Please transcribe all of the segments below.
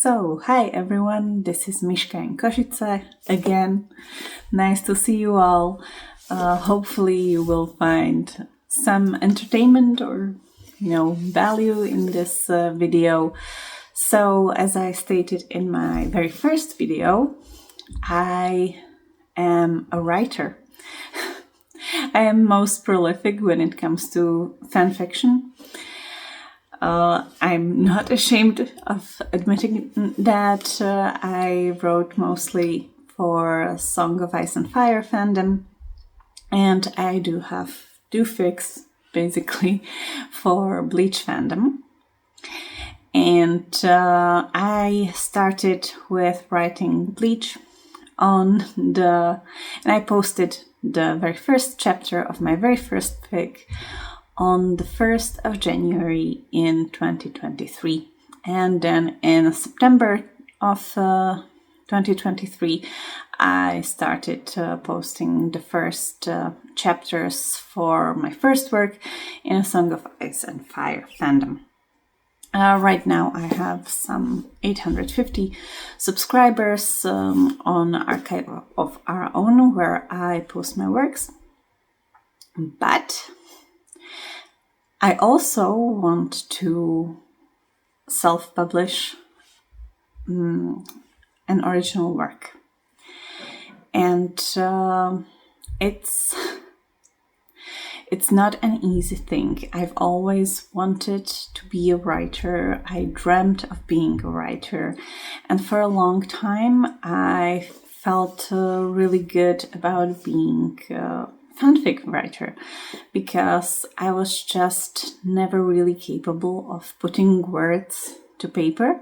So, hi everyone, this is Miška in Košice again. Nice to see you all. Hopefully you will find some entertainment or, value in this video. So, as I stated in my very first video, I am a writer. I am most prolific when it comes to fan fiction. I'm not ashamed of admitting that I wrote mostly for Song of Ice and Fire fandom, and I do have fics basically for Bleach fandom. And I started with writing Bleach and I posted the very first chapter of my very first fic on the 1st of January in 2023. And then in September of 2023, I started posting the first chapters for my first work in A Song of Ice and Fire fandom. Right now I have some 850 subscribers on Archive of Our Own, where I post my works. But I also want to self-publish an original work. And it's not an easy thing. I've always wanted to be a writer. I dreamt of being a writer. And for a long time, I felt really good about being fanfic writer, because I was just never really capable of putting words to paper.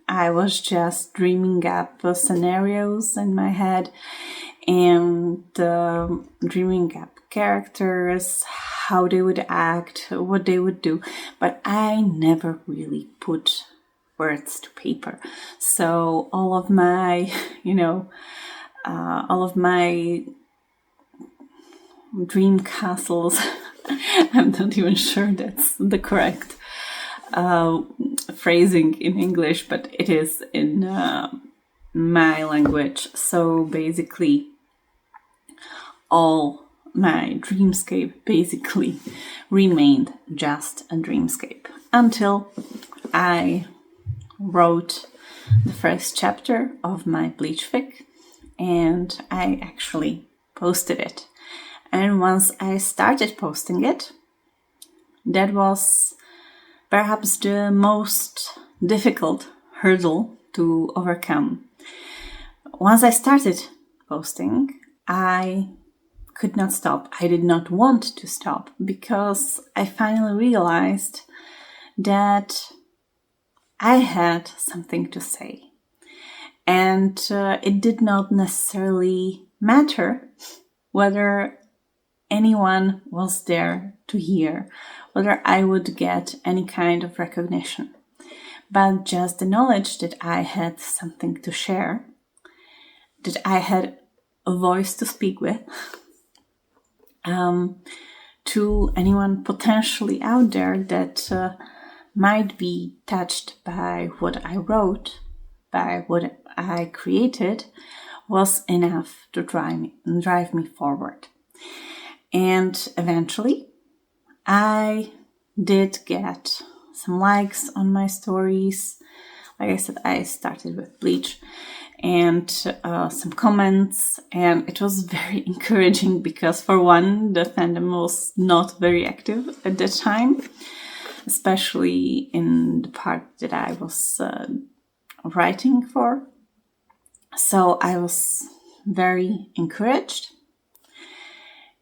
I was just dreaming up scenarios in my head and dreaming up characters, how they would act, what they would do, but I never really put words to paper. So all of my dream castles, I'm not even sure that's the correct phrasing in English, but it is in my language. So basically all my dreamscape basically remained just a dreamscape until I wrote the first chapter of my Bleach fic, and I actually posted it. And once I started posting it, that was perhaps the most difficult hurdle to overcome. Once I started posting, I could not stop. I did not want to stop, because I finally realized that I had something to say. And it did not necessarily matter whether anyone was there to hear, whether I would get any kind of recognition. But just the knowledge that I had something to share, that I had a voice to speak with, to anyone potentially out there that might be touched by what I wrote, by what I created, was enough to drive me forward. And eventually, I did get some likes on my stories. Like I said, I started with Bleach, and some comments, and it was very encouraging, because for one, the fandom was not very active at that time, especially in the part that I was writing for. So I was very encouraged.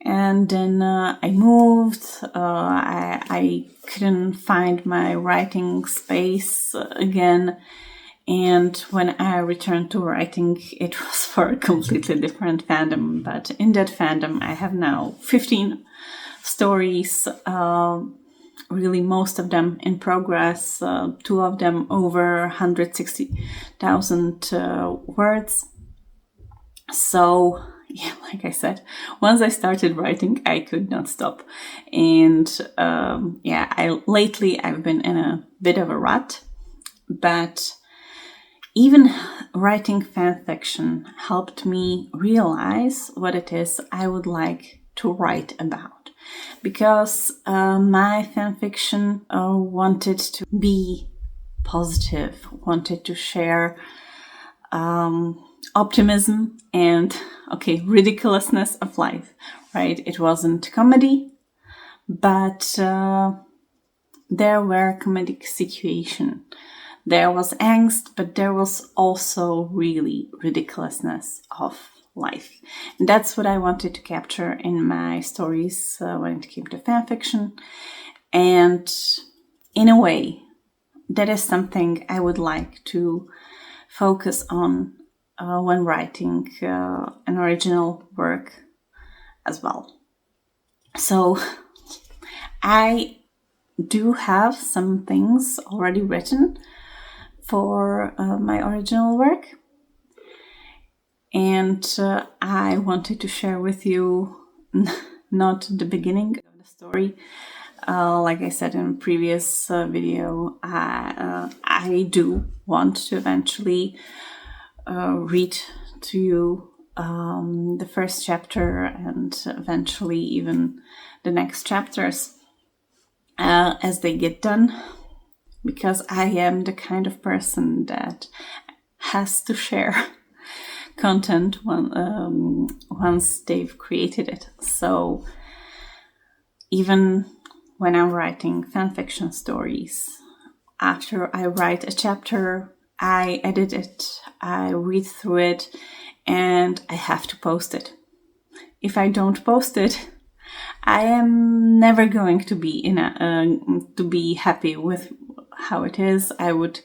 And then I moved. I couldn't find my writing space again. And when I returned to writing, it was for a completely different fandom. But in that fandom, I have now 15 stories, really most of them in progress, 2 of them over 160,000 words. So, yeah, like I said, once I started writing, I could not stop. And lately I've been in a bit of a rut, but even writing fan fiction helped me realize what it is I would like to write about. Because my fan fiction wanted to be positive, wanted to share optimism and, ridiculousness of life, right? It wasn't comedy, but there were comedic situations. There was angst, but there was also really ridiculousness of life. And that's what I wanted to capture in my stories when it came to fanfiction. And in a way, that is something I would like to focus on when writing an original work as well. So I do have some things already written for my original work, and I wanted to share with you not the beginning of the story. Like I said in a previous video, I do want to eventually read to you the first chapter and eventually even the next chapters as they get done, because I am the kind of person that has to share content once they've created it. So even when I'm writing fanfiction stories, after I write a chapter, I edit it, I read through it, and I have to post it. If I don't post it, I am never going to be happy with how it is. I would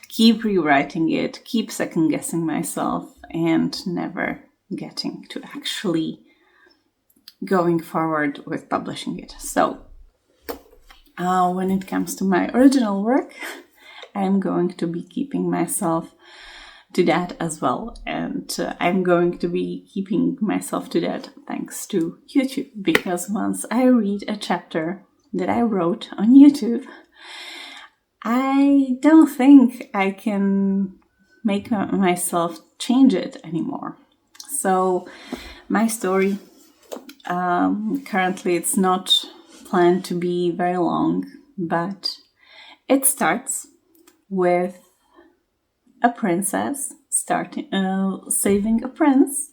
keep rewriting it, keep second guessing myself, and never getting to actually going forward with publishing it. So when it comes to my original work, I'm going to be keeping myself to that as well. And I'm going to be keeping myself to that thanks to YouTube. Because once I read a chapter that I wrote on YouTube, I don't think I can make myself change it anymore. So my story, currently it's not planned to be very long, but it starts with a princess saving a prince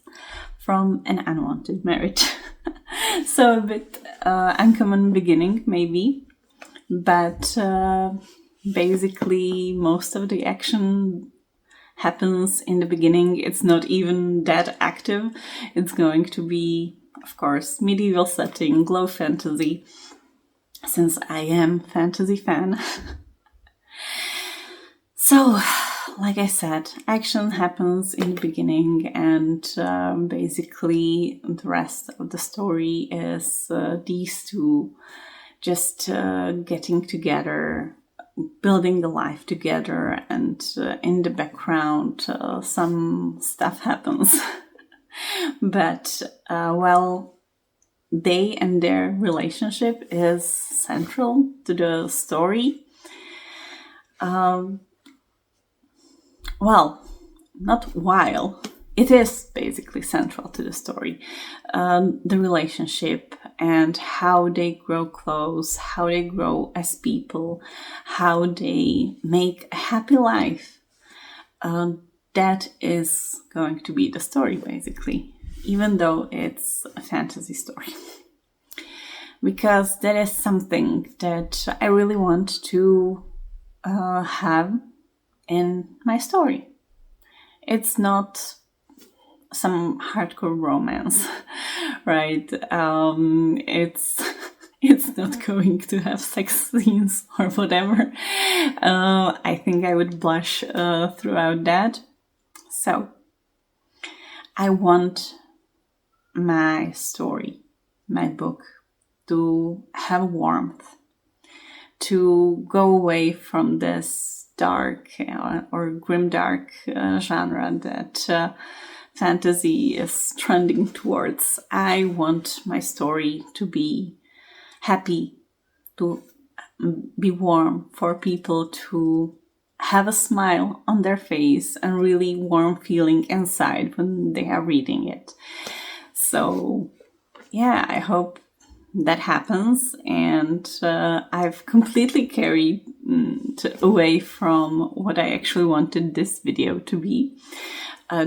from an unwanted marriage. So a bit uncommon beginning maybe, but basically most of the action happens in the beginning. It's not even that active. It's going to be, of course, medieval setting, low fantasy, since I am a fantasy fan. So, like I said, action happens in the beginning, and basically the rest of the story is these two just getting together, building a life together, and in the background some stuff happens. But they and their relationship is central to the story. It is basically central to the story. The relationship and how they grow close, how they grow as people, how they make a happy life. That is going to be the story, basically, even though it's a fantasy story. Because that is something that I really want to have in my story. It's not some hardcore romance, right? It's not going to have sex scenes or whatever. I think I would blush throughout that. So I want my story, my book, to have warmth, to go away from this dark or grimdark genre that fantasy is trending towards. I want my story to be happy, to be warm, for people to have a smile on their face and really warm feeling inside when they are reading it. So yeah, I hope that happens, and I've completely carried away from what I actually wanted this video to be,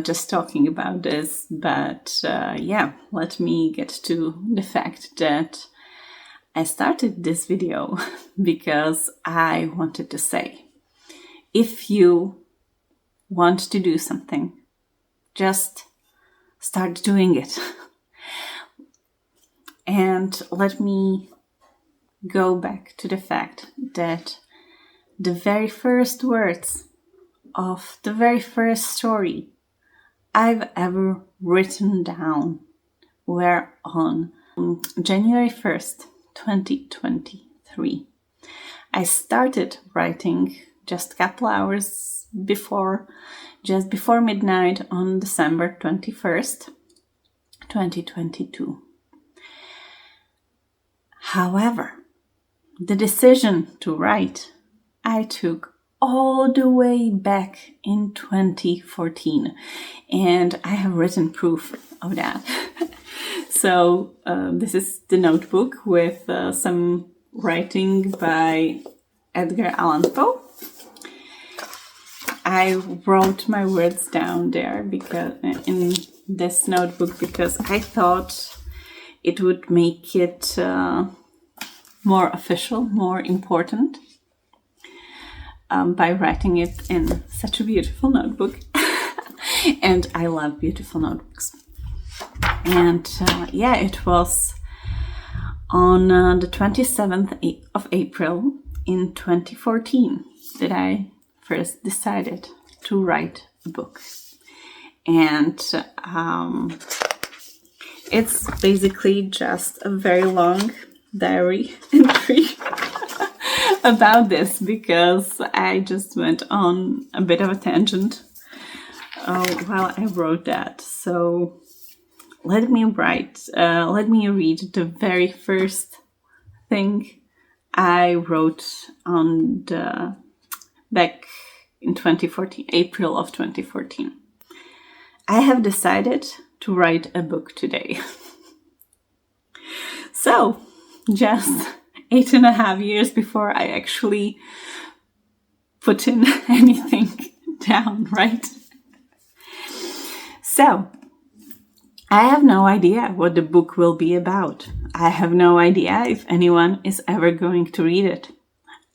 just talking about this. But yeah, let me get to the fact that I started this video because I wanted to say, if you want to do something, just start doing it. And let me go back to the fact that the very first words of the very first story I've ever written down were on January 1st, 2023. I started writing just a couple hours before, just before midnight on December 21st, 2022. However, the decision to write I took all the way back in 2014, and I have written proof of that. So this is the notebook with some writing by Edgar Allan Poe. I wrote my words down there because in this notebook because I thought it would make it more official, more important, by writing it in such a beautiful notebook. And I love beautiful notebooks. And yeah, it was on the 27th of April in 2014 that I first decided to write a book. And it's basically just a very long diary entry about this, because I just went on a bit of a tangent while I wrote that. So let me read the very first thing I wrote on back in 2014, April of 2014. I have decided to write a book today. So, just 8.5 years before I actually put in anything down, right? So, I have no idea what the book will be about. I have no idea if anyone is ever going to read it.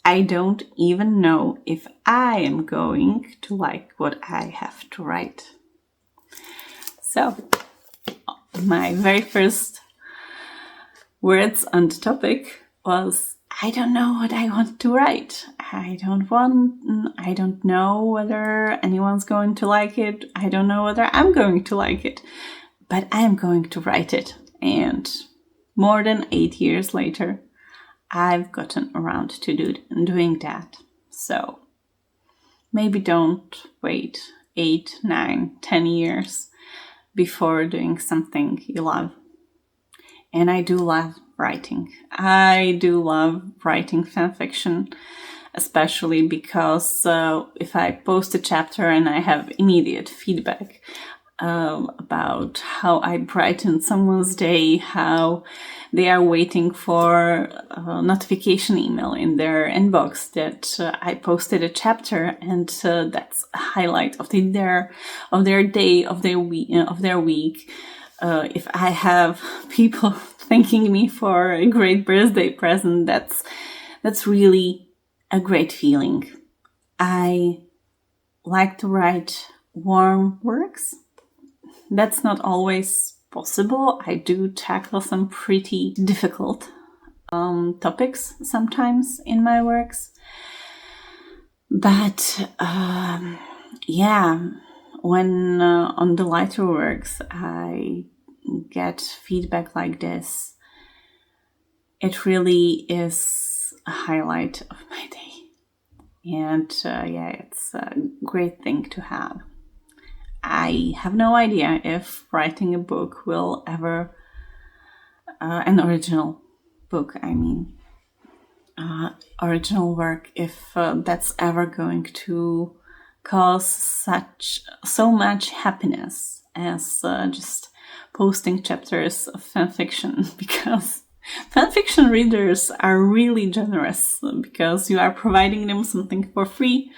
I don't even know if I am going to like what I have to write. So, my very first words on the topic was, I don't know what I want to write. I don't know whether anyone's going to like it. I don't know whether I'm going to like it, but I'm going to write it. And more than 8 years later, I've gotten around to doing that. So maybe don't wait 8, 9, 10 years before doing something you love. And I do love writing. I do love writing fanfiction, especially because if I post a chapter and I have immediate feedback about how I brightened someone's day, how they are waiting for a notification email in their inbox that I posted a chapter, and that's a highlight of their day, of their week. If I have people thanking me for a great birthday present, that's really a great feeling. I like to write warm works. That's not always possible. I do tackle some pretty difficult topics sometimes in my works. But yeah, when on the lighter works I get feedback like this, it really is a highlight of my day. And yeah, it's a great thing to have. I have no idea if writing a book will ever, an original book, I mean, original work if that's ever going to cause so much happiness as just posting chapters of fanfiction, because fanfiction readers are really generous because you are providing them something for free,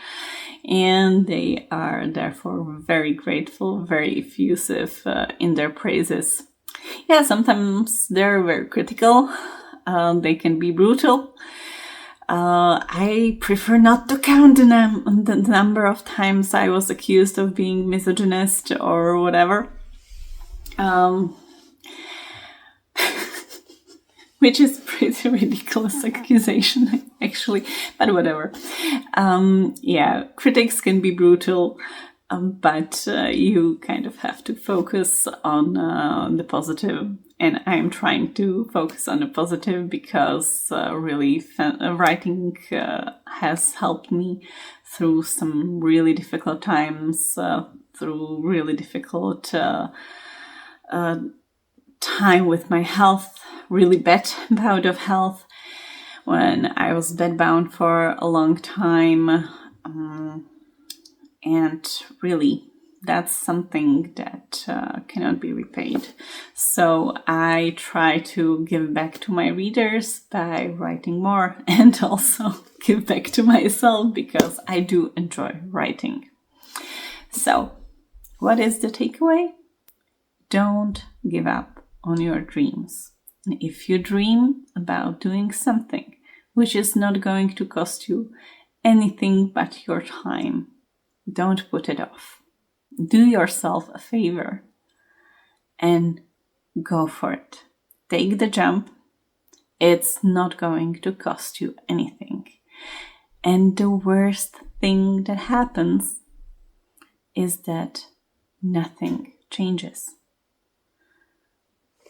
and they are therefore very grateful, very effusive in their praises. Yeah, sometimes they're very critical. They can be brutal. I prefer not to count the number of times I was accused of being misogynist or whatever. Which is a pretty ridiculous accusation, actually, but whatever. Yeah, critics can be brutal, but you kind of have to focus on the positive. And I'm trying to focus on the positive because really writing has helped me through some really difficult times, through really difficult time with my health, really bad bout of health when I was bedbound for a long time. And really, that's something that cannot be repaid. So I try to give back to my readers by writing more, and also give back to myself because I do enjoy writing. So, what is the takeaway? Don't give up on your dreams. And if you dream about doing something which is not going to cost you anything but your time, don't put it off. Do yourself a favor and go for it. Take the jump. It's not going to cost you anything. And the worst thing that happens is that nothing changes.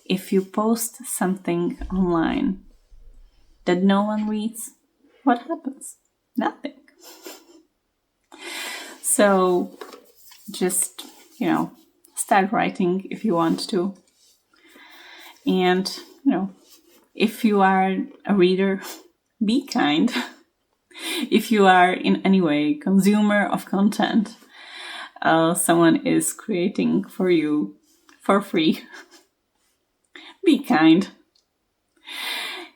If you post something online that no one reads, what happens? Nothing. So just, start writing if you want to. And, if you are a reader, be kind. If you are in any way consumer of content, someone is creating for you for free, be kind.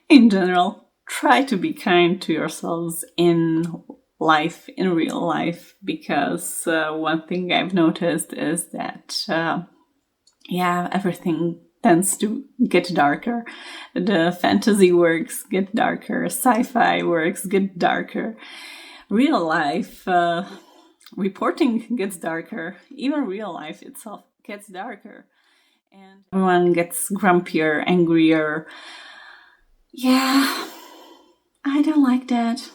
In general, try to be kind to yourselves in life, in real life, because one thing I've noticed is that, everything tends to get darker. The fantasy works get darker, sci-fi works get darker. Real life reporting gets darker. Even real life itself gets darker. And everyone gets grumpier, angrier. Yeah, I don't like that.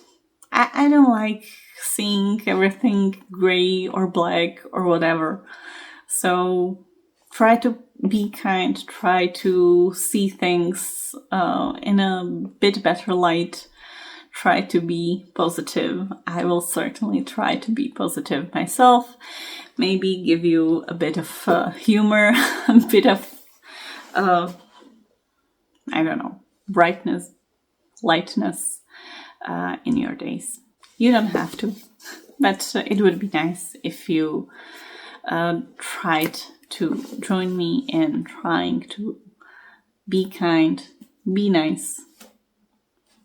I don't like seeing everything gray or black or whatever. So try to be kind, try to see things in a bit better light, try to be positive. I will certainly try to be positive myself, maybe give you a bit of humor, a bit of, brightness, lightness in your days. You don't have to, but it would be nice if you tried to join me in trying to be kind, be nice,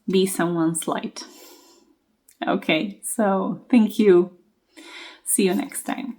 be someone's light. Okay, so thank you. See you next time.